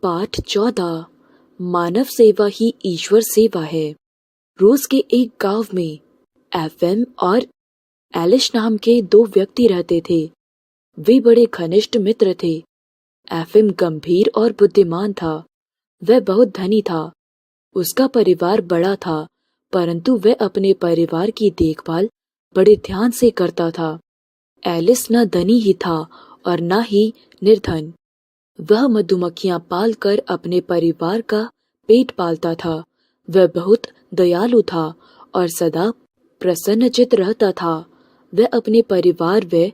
पाठ 14। मानव सेवा ही ईश्वर सेवा है। रूस के एक गांव में एफएम और एलिश नाम के दो व्यक्ति रहते थे। वे बड़े घनिष्ठ मित्र थे। एफएम गंभीर और बुद्धिमान था। वह बहुत धनी था। उसका परिवार बड़ा था, परंतु वह अपने परिवार की देखभाल बड़े ध्यान से करता था। एलिस न धनी ही था और न ही निर्धन। वह मधुमक्खियां पालकर अपने परिवार का पेट पालता था। वह बहुत दयालु था और सदा प्रसन्नचित्त रहता था। वह अपने परिवार व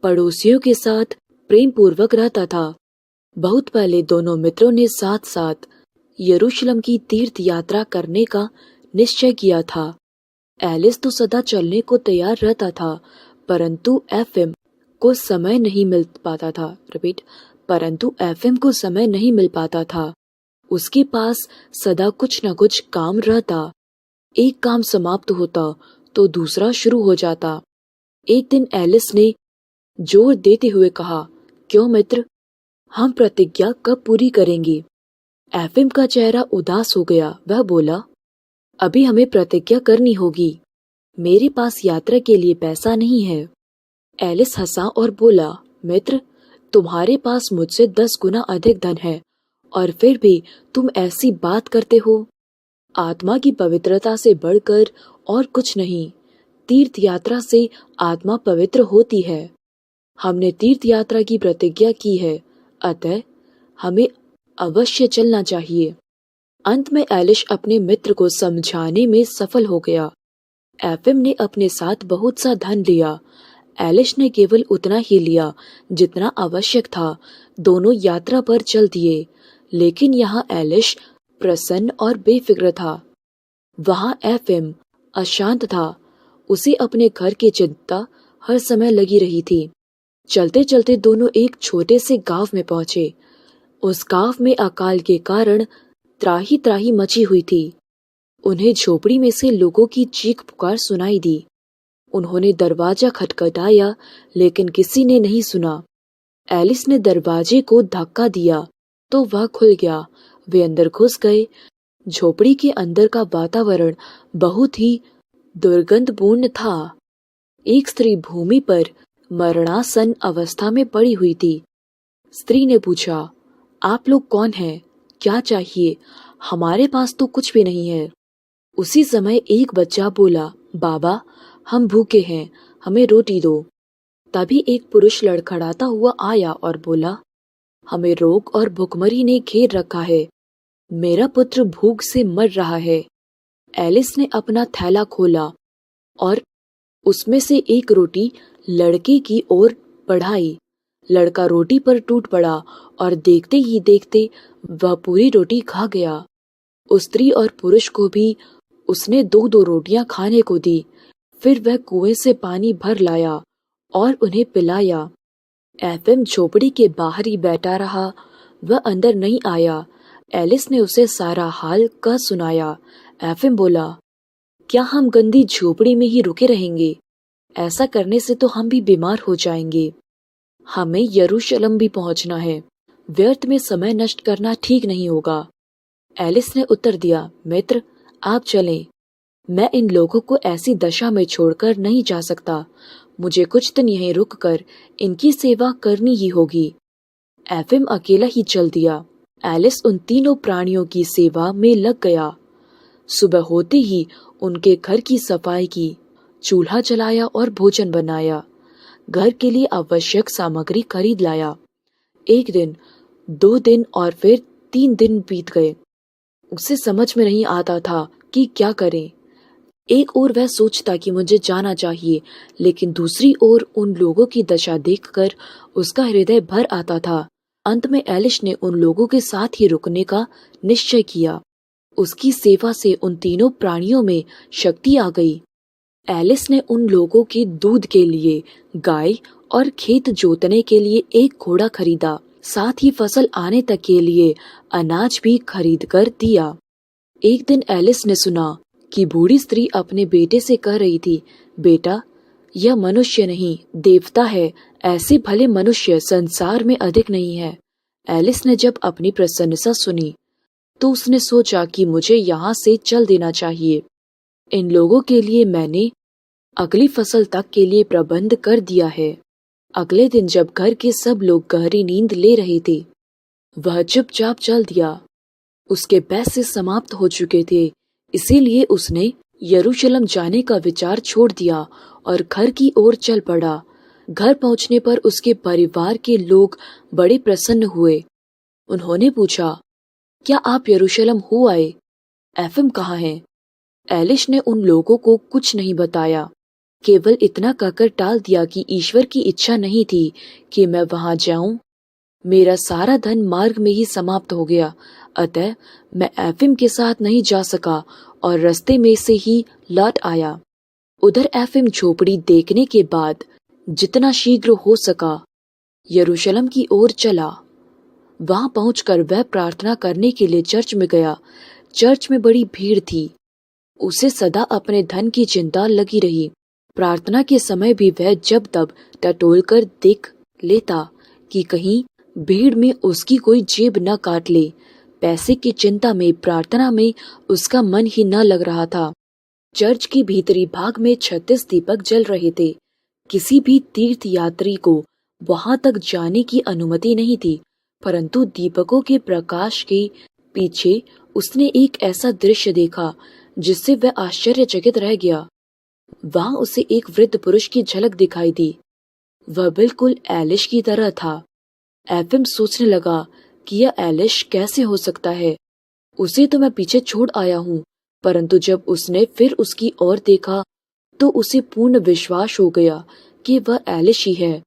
पड़ोसियों के साथ प्रेम पूर्वक रहता था। बहुत पहले दोनों मित्रों ने साथ साथ यरूशलेम की तीर्थ यात्रा करने का निश्चय किया था। एलिस तो सदा चलने को तैयार रहता था, परंतु एफएम को समय नहीं मिल पाता था। उसके पास सदा कुछ न कुछ काम रहता। एक काम समाप्त होता तो दूसरा शुरू हो जाता। एक दिन एलिस ने जोर देते हुए कहा, क्यों मित्र, हम प्रतिज्ञा कब पूरी करेंगे? एफएम का चेहरा उदास हो गया। वह बोला, अभी हमें प्रतिज्ञा करनी होगी। मेरे पास यात्रा के लिए पैसा नहीं है। एलिस हंसा और बोला, मित्र, तुम्हारे पास मुझसे 10 गुना अधिक धन है और फिर भी तुम ऐसी बात करते हो। आत्मा की पवित्रता से बढ़कर और कुछ नहीं। तीर्थ यात्रा से आत्मा पवित्र होती है। हमने तीर्थ यात्रा की प्रतिज्ञा की है, अतः हमें अवश्य चलना चाहिए। अंत में एलिश अपने मित्र को समझाने में सफल हो गया। एफएम ने अपने साथ बहुत सा धन लिया। एलिश ने केवल उतना ही लिया जितना आवश्यक था। दोनों यात्रा पर चल दिए, लेकिन यहाँ एलिश प्रसन्न और बेफिक्र था। वहाँ एफएम अशांत था। उसे अपने घर की चिंता हर समय लगी रही थी। चलते चलते दोनों एक छोटे से गांव में पहुंचे। उस गांव में अकाल के कारण त्राही त्राही मची हुई थी। उन्हें झोपड़ी में से लोगों की चीख पुकार सुनाई दी। उन्होंने दरवाजा खटखटाया, लेकिन किसी ने नहीं सुना। एलिस ने दरवाजे को धक्का दिया तो वह खुल गया। वे अंदर घुस गए। झोपड़ी के अंदर का वातावरण बहुत ही दुर्गंधपूर्ण था। एक स्त्री भूमि पर मरणासन अवस्था में पड़ी हुई थी। स्त्री ने पूछा, आप लोग कौन हैं? क्या चाहिए? हमारे पास तो कुछ भी नहीं है। उसी समय एक बच्चा बोला, बाबा, हम भूखे हैं, हमें रोटी दो। तभी एक पुरुष लड़खड़ाता हुआ आया और बोला, हमें रोग और भुखमरी ने घेर रखा है। मेरा पुत्र भूख से मर रहा है। एलिस ने अपना थैला खोला और उसमें से एक रोटी लड़के की ओर बढ़ाई। लड़का रोटी पर टूट पड़ा और देखते ही देखते वह पूरी रोटी खा गया। उस स्त्री और पुरुष को भी उसने 2-2 रोटियां खाने को दी। फिर वह कुएं से पानी भर लाया और उन्हें पिलाया। एफएम झोपड़ी के बाहर ही बैठा रहा। वह अंदर नहीं आया। एलिस ने उसे सारा हाल कह सुनाया। एफएम बोला, क्या हम गंदी झोपड़ी में ही रुके रहेंगे? ऐसा करने से तो हम भी बीमार हो जाएंगे। हमें यरूशलेम भी पहुंचना है। व्यर्थ में समय नष्ट करना ठीक नहीं होगा। एलिस ने उत्तर दिया, मित्र, आप चलें। मैं इन लोगों को ऐसी दशा में छोड़कर नहीं जा सकता। मुझे कुछ दिन यहीं रुककर इनकी सेवा करनी ही होगी। एफएम अकेला ही चल दिया। एलिस उन तीनों प्राणियों की सेवा में लग गया। सुबह होते ही उनके घर की सफाई की, चूल्हा जलाया और भोजन बनाया। घर के लिए आवश्यक सामग्री खरीद लाया। 1 दिन, 2 दिन और फिर 3 दिन बीत गए। उसे समझ में नहीं आता था कि क्या करें। एक ओर वह सोचता कि मुझे जाना चाहिए, लेकिन दूसरी ओर उन लोगों की दशा देखकर उसका हृदय भर आता था। अंत में एलिश ने उन लोगों के साथ ही रुकने का निश्चय किया। उसकी सेवा से उन तीनों प्राणियों में शक्ति आ गई। एलिस ने उन लोगों के दूध के लिए गाय और खेत जोतने के लिए एक घोड़ा खरीदा। साथ ही फसल आने तक के लिए अनाज भी खरीद कर दिया। एक दिन एलिस ने सुना कि बूढ़ी स्त्री अपने बेटे से कह रही थी, बेटा, यह मनुष्य नहीं, देवता है। ऐसे भले मनुष्य संसार में अधिक नहीं है। एलिस ने जब अपनी प्रसन्नता सुनी तो उसने सोचा कि मुझे यहाँ से चल देना चाहिए। इन लोगों के लिए मैंने अगली फसल तक के लिए प्रबंध कर दिया है। अगले दिन जब घर के सब लोग गहरी नींद ले रहे थे, वह चुपचाप चल दिया। उसके पैसे समाप्त हो चुके थे, इसीलिए उसने यरूशलेम जाने का विचार छोड़ दिया और घर की ओर चल पड़ा। घर पहुंचने पर उसके परिवार के लोग बड़े प्रसन्न हुए। उन्होंने पूछा, क्या आप यरूशलेम हो आए? एफएम कहाँ है? एलिश ने उन लोगों को कुछ नहीं बताया, केवल इतना कहकर टाल दिया कि ईश्वर की इच्छा नहीं थी कि मैं वहां जाऊं। मेरा सारा धन मार्ग में ही समाप्त हो गया, अतः मैं एफएम के साथ नहीं जा सका और रास्ते में से ही लौट आया। उधर एफएम झोपड़ी देखने के बाद जितना शीघ्र हो सका यरूशलेम की ओर चला। वहां पहुंचकर वह प्रार्थना करने के लिए चर्च में गया। चर्च में बड़ी भीड़ थी। उसे सदा अपने धन की चिंता लगी रही। प्रार्थना के समय भी वह जब तब टटोलकर देख लेता कि कहीं भीड़ में उसकी कोई जेब न काट ले। पैसे की चिंता में प्रार्थना में उसका मन ही न लग रहा था। चर्च के भीतरी भाग में 36 दीपक जल रहे थे। किसी भी तीर्थ यात्री को वहां तक जाने की अनुमति नहीं थी, परंतु दीपकों के प्रकाश के पीछे उसने एक ऐसा दृश्य देखा जिससे वह आश्चर्यचकित रह गया। वहां उसे एक वृद्ध पुरुष की झलक दिखाई दी। वह बिल्कुल एलिश की तरह था। एफएम सोचने लगा कि यह एलिश कैसे हो सकता है। उसे तो मैं पीछे छोड़ आया हूँ, परंतु जब उसने फिर उसकी ओर देखा तो उसे पूर्ण विश्वास हो गया कि वह एलिश ही है।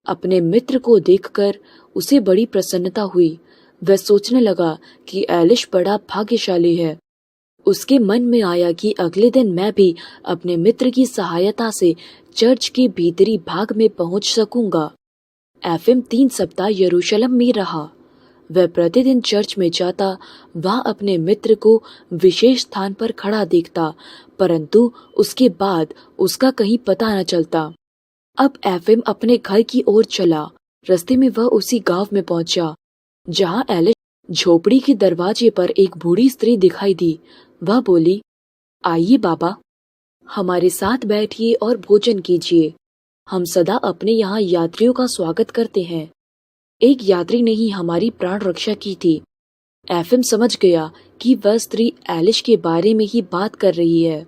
अपने मित्र को देखकर उसे बड़ी प्रसन्नता हुई। वह सोचने लगा कि एलिश बड़ा भाग्यशाली है। उसके मन में आया कि अगले दिन मैं भी अपने मित्र की सहायता से चर्च के भीतरी भाग में पहुंच सकूंगा। एफएम 3 सप्ताह यरूशलेम में रहा। वह प्रतिदिन चर्च में जाता, वहां अपने मित्र को विशेष स्थान पर खड़ा देखता, परंतु उसके बाद उसका कहीं पता न चलता। अब एफएम अपने घर की ओर चला। रास्ते में वह उसी गांव में पहुंचा जहां एलिश झोपड़ी के दरवाजे पर एक बूढ़ी स्त्री दिखाई दी। वह बोली, आइए बाबा, हमारे साथ बैठिए और भोजन कीजिए। हम सदा अपने यहाँ यात्रियों का स्वागत करते हैं। एक यात्री ने ही हमारी प्राण रक्षा की थी। एफएम समझ गया कि वह स्त्री एलिश के बारे में ही बात कर रही है।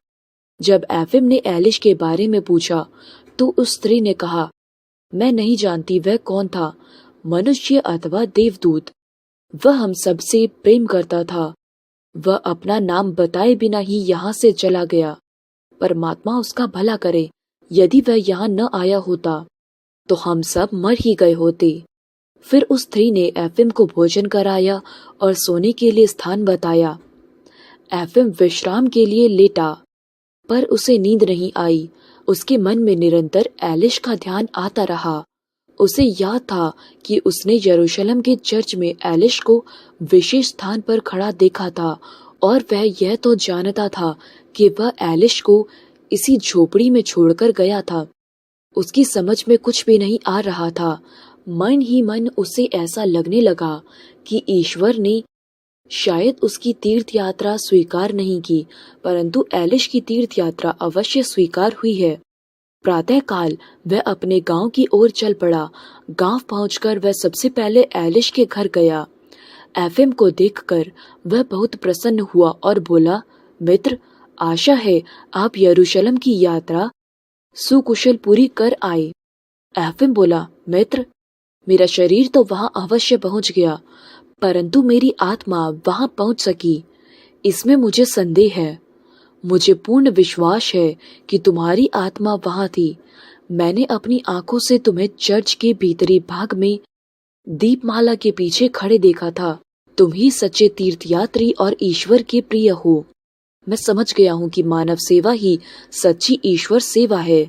जब एफएम ने एलिश के बारे में पूछा तो उस स्त्री ने कहा, मैं नहीं जानती वह कौन था, मनुष्य अथवा देवदूत। वह हम सबसे प्रेम करता था। वह अपना नाम बताए बिना ही यहाँ से चला गया। परमात्मा उसका भला करे। यदि वह यहाँ न आया होता तो हम सब मर ही गए होते। फिर उस स्त्री ने एफएम को भोजन कराया और सोने के लिए स्थान बताया। एफएम विश्राम के लिए लेटा, पर उसे नींद नहीं आई। उसके मन में निरंतर एलिश का ध्यान आता रहा। उसे याद था कि उसने यरूशलेम के चर्च में एलिश को विशेष स्थान पर खड़ा देखा था और वह यह तो जानता था कि वह एलिश को इसी झोपड़ी में छोड़कर गया था। उसकी समझ में कुछ भी नहीं आ रहा था। मन ही मन उसे ऐसा लगने लगा कि ईश्वर ने शायद उसकी तीर्थ यात्रा स्वीकार नहीं की, परंतु एलिश की तीर्थ यात्रा अवश्य स्वीकार हुई है। प्रातःकाल वह अपने गांव की ओर चल पड़ा। गांव पहुंचकर वह सबसे पहले एलिश के घर गया। एफएम को देखकर वह बहुत प्रसन्न हुआ और बोला, मित्र, आशा है आप यरूशलेम की यात्रा सुकुशल पूरी कर आए। एफएम बोला, मित्र, मेरा शरीर तो वहां अवश्य पहुंच गया, परंतु मेरी आत्मा वहां पहुंच सकी, इसमें मुझे संदेह है। मुझे पूर्ण विश्वास है कि तुम्हारी आत्मा वहां थी। मैंने अपनी आंखों से तुम्हें चर्च के भीतरी भाग में दीपमाला के पीछे खड़े देखा था। तुम ही सच्चे तीर्थयात्री और ईश्वर के प्रिय हो। मैं समझ गया हूँ कि मानव सेवा ही सच्ची ईश्वर सेवा है।